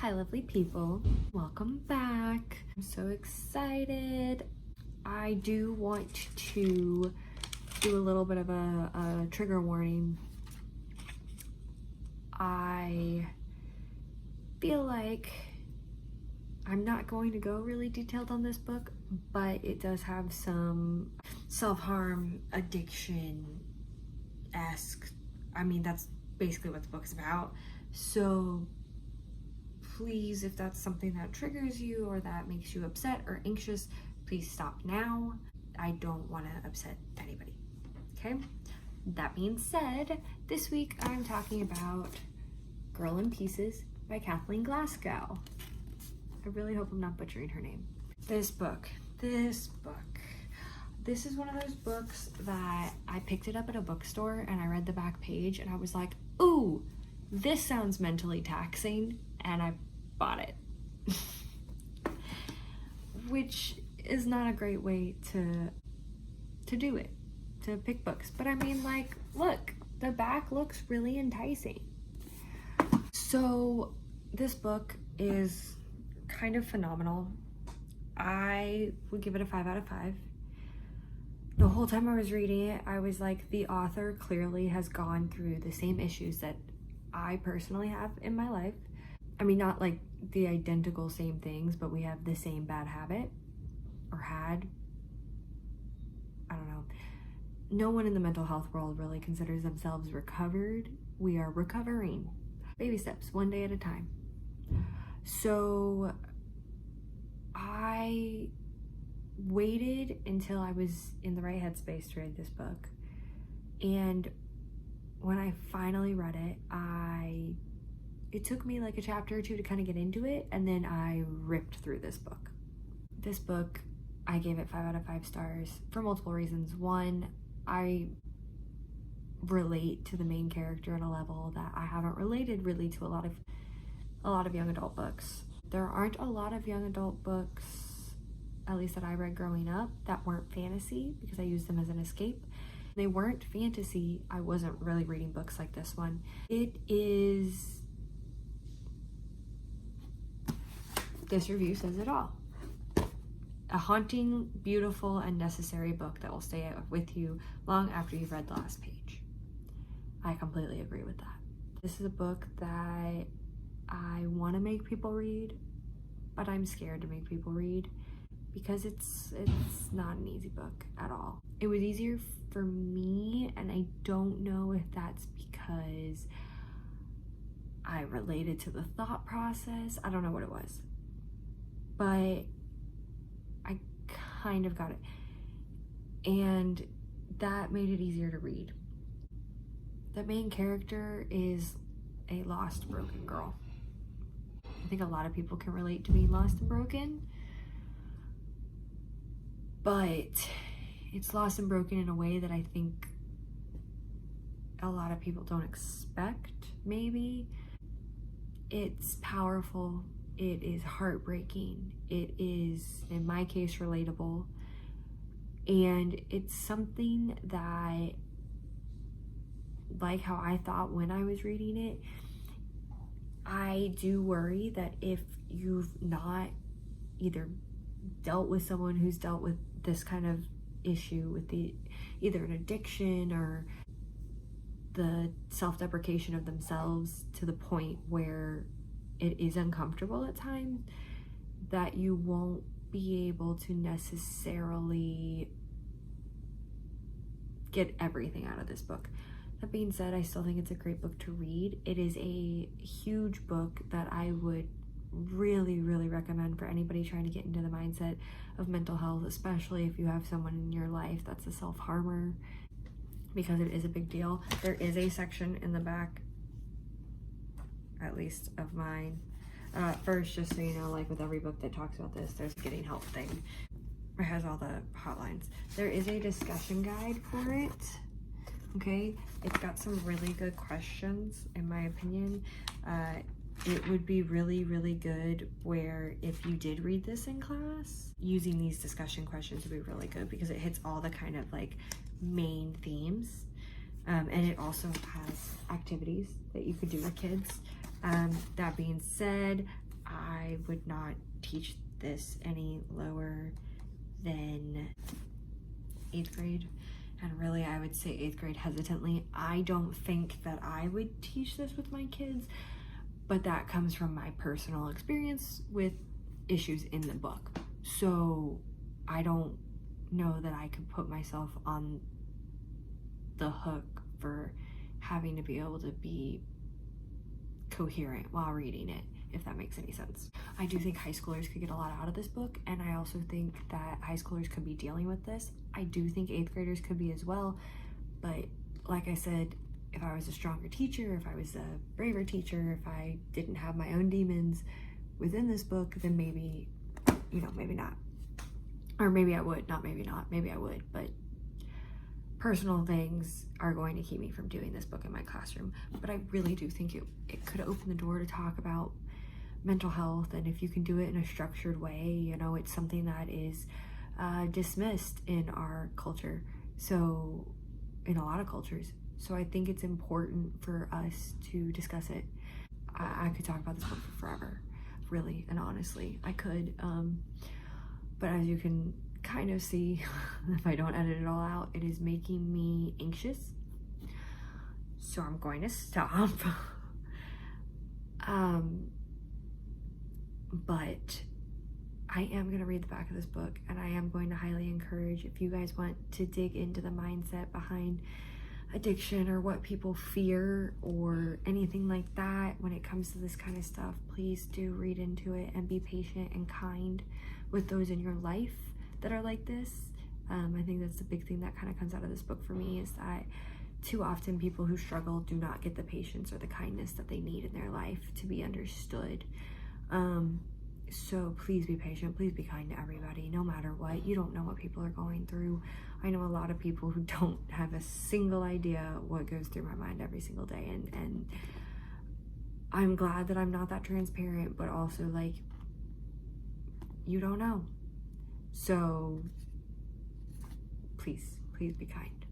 Hi lovely people, welcome back. I'm so excited. I do want to do a little bit of a trigger warning. I feel like I'm not going to go really detailed on this book, but it does have some self-harm, addiction-esque. I mean, that's basically what the book's about. So please, if that's something that triggers you or that makes you upset or anxious, please stop now. I don't want to upset anybody, okay? That being said, this week I'm talking about Girl in Pieces by Kathleen Glasgow. I really hope I'm not butchering her name. This book. This is one of those books that I picked it up at a bookstore and I read the back page and I was like, ooh, this sounds mentally taxing, and I bought it. Which is not a great way to do it, to pick books. But I mean, like, look, the back looks really enticing. So this book is kind of phenomenal. I would give it a 5 out of 5. The whole time I was reading it, I was like, the author clearly has gone through the same issues that I personally have in my life. I mean, not like the identical same things, but we have the same bad habit, or had. I don't know. No one in the mental health world really considers themselves recovered. We are recovering. Baby steps, one day at a time. So I waited until I was in the right headspace to read this book. And when I finally read it, it took me like a chapter or two to kind of get into it, and then I ripped through this book. This book, I gave it 5 out of 5 stars for multiple reasons. One, I relate to the main character on a level that I haven't related really to a lot of young adult books. There aren't a lot of young adult books, at least that I read growing up, that weren't fantasy, because I used them as an escape. They weren't fantasy. I wasn't really reading books like this one. It is, this review says it all. A haunting, beautiful, and necessary book that will stay with you long after you've read the last page. I completely agree with that. This is a book that I want to make people read, but I'm scared to make people read because it's not an easy book at all. It was easier for me, and I don't know if that's because I related to the thought process. I don't know what it was, but I kind of got it, and that made it easier to read. The main character is a lost, broken girl. I think a lot of people can relate to being lost and broken, but it's lost and broken in a way that I think a lot of people don't expect, maybe. It's powerful. It is heartbreaking. It is, in my case, relatable. And it's something that, like how I thought when I was reading it, I do worry that if you've not either dealt with someone who's dealt with this kind of issue with either an addiction or the self-deprecation of themselves to the point where it is uncomfortable at times, that you won't be able to necessarily get everything out of this book. That being said, I still think it's a great book to read. It is a huge book that I would really, really recommend for anybody trying to get into the mindset of mental health, especially if you have someone in your life that's a self-harmer, because it is a big deal. There is a section in the back, at least of mine. First, just so you know, like with every book that talks about this, there's a getting help thing. It has all the hotlines. There is a discussion guide for it. Okay, it's got some really good questions, in my opinion. It would be really, really good where if you did read this in class, using these discussion questions would be really good because it hits all the kind of like main themes. And it also has activities that you could do with kids. That being said, I would not teach this any lower than 8th grade. And really, I would say 8th grade hesitantly. I don't think that I would teach this with my kids, but that comes from my personal experience with issues in the book. So I don't know that I could put myself on the hook for having to be able to be coherent while reading it, if that makes any sense. I do think high schoolers could get a lot out of this book, and I also think that high schoolers could be dealing with this. I do think 8th graders could be as well, but like I said, if I was a stronger teacher, if I was a braver teacher, if I didn't have my own demons within this book, then maybe, maybe not. Or maybe I would, not maybe not, maybe I would, but personal things are going to keep me from doing this book in my classroom. But I really do think it could open the door to talk about mental health, and if you can do it in a structured way, it's something that is dismissed in our culture, so in a lot of cultures. So I think it's important for us to discuss it. I could talk about this book for forever, really, and honestly, I could. But as you can kind of see, if I don't edit it all out, it is making me anxious. So I'm going to stop. But I am going to read the back of this book, and I am going to highly encourage, if you guys want to dig into the mindset behind addiction or what people fear or anything like that when it comes to this kind of stuff, please do read into it and be patient and kind with those in your life that are like this. I think that's the big thing that kind of comes out of this book for me, is that too often people who struggle do not get the patience or the kindness that they need in their life to be understood. So please be patient, please be kind to everybody, no matter what. You don't know what people are going through. I know a lot of people who don't have a single idea what goes through my mind every single day, and I'm glad that I'm not that transparent, but also, like, you don't know. So please be kind.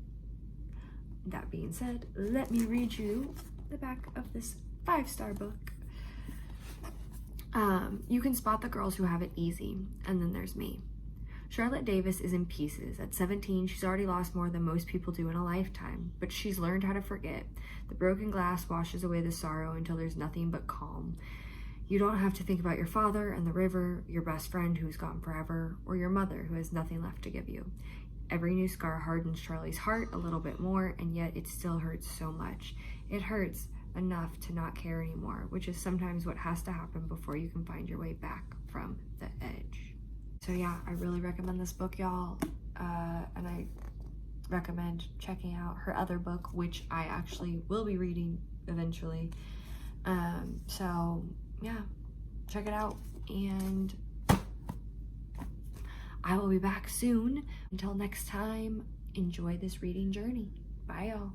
That being said, let me read you the back of this 5-star book. You can spot the girls who have it easy, and then there's me. Charlotte Davis is in pieces. At 17, she's already lost more than most people do in a lifetime, but she's learned how to forget. The broken glass washes away the sorrow until there's nothing but calm. You don't have to think about your father and the river, your best friend who's gone forever, or your mother who has nothing left to give you. Every new scar hardens Charlie's heart a little bit more, and yet it still hurts so much. It hurts enough to not care anymore, which is sometimes what has to happen before you can find your way back from the edge. So yeah, I really recommend this book, y'all, and I recommend checking out her other book, which I actually will be reading eventually. So yeah, check it out, and I will be back soon. Until next time, enjoy this reading journey. Bye, y'all.